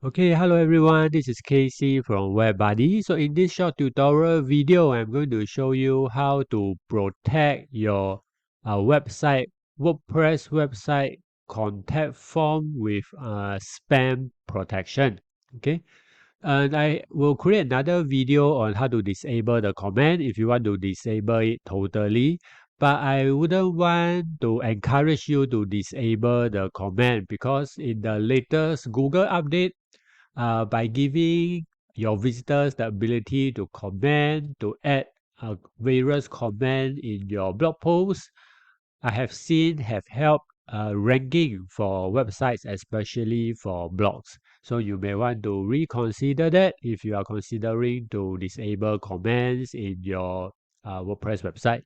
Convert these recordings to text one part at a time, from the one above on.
Okay, hello everyone. This is Casey from WebBuddy. So in this short tutorial video, I'm going to show you how to protect your website, WordPress website contact form with spam protection. Okay, and I will create another video on how to disable the comment if you want to disable it totally. But I wouldn't want to encourage you to disable the comment because in the latest Google update, by giving your visitors the ability to comment, to add various comment in your blog posts, I have seen have helped ranking for websites, especially for blogs. So you may want to reconsider that if you are considering to disable comments in your WordPress website.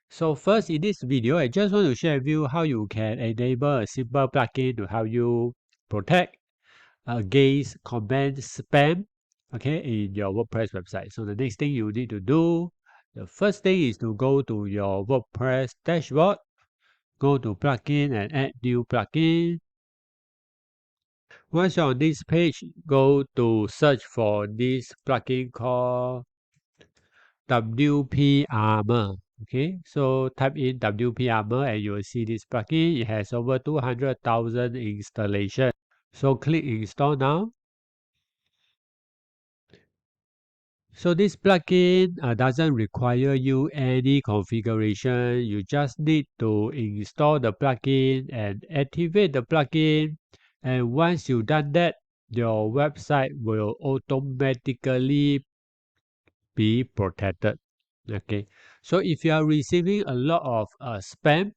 So first in this video, I just want to share with you how you can enable a simple plugin to help you protect against comment spam, okay, in your WordPress website. So the next thing you need to do, the first thing is to go to your WordPress dashboard, go to plugin and add new plugin. Once you're on this page, go to search for this plugin called WP Armor. Okay, so type in WP Armor and you will see this plugin. It has over 200,000 installation. So click install now. So this plugin doesn't require you any configuration. You just need to install the plugin and activate the plugin. And once you've done that, your website will automatically be protected. Okay. So if you are receiving a lot of spam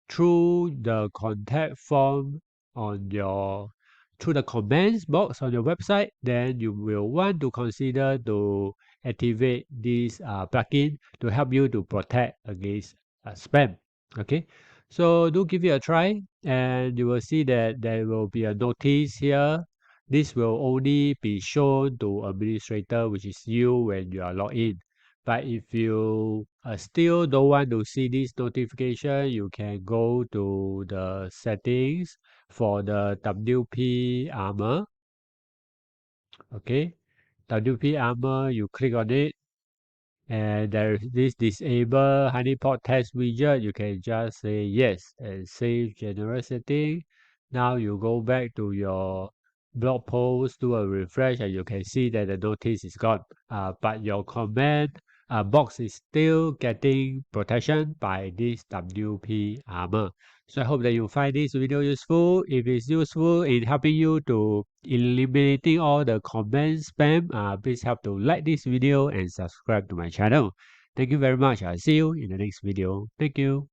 through the contact form on your through the comments box on your website, then you will want to consider to activate this plugin to help you to protect against spam. Okay, so do give it a try, and you will see that there will be a notice here. This will only be shown to administrator, which is you when you are logged in. But if you still don't want to see this notification, you can go to the settings for the WP Armor. Okay, WP Armor, you click on it, and there is this disable honeypot test widget. You can just say yes and save general setting. Now you go back to your blog post, do a refresh, and you can see that the notice is gone. But your comment box is still getting protection by this WP Armor. So I hope that you find this video useful. If it's useful in helping you to eliminating all the comment spam, please help to like this video and subscribe to my channel. Thank you very much. I'll see you in the next video. Thank you.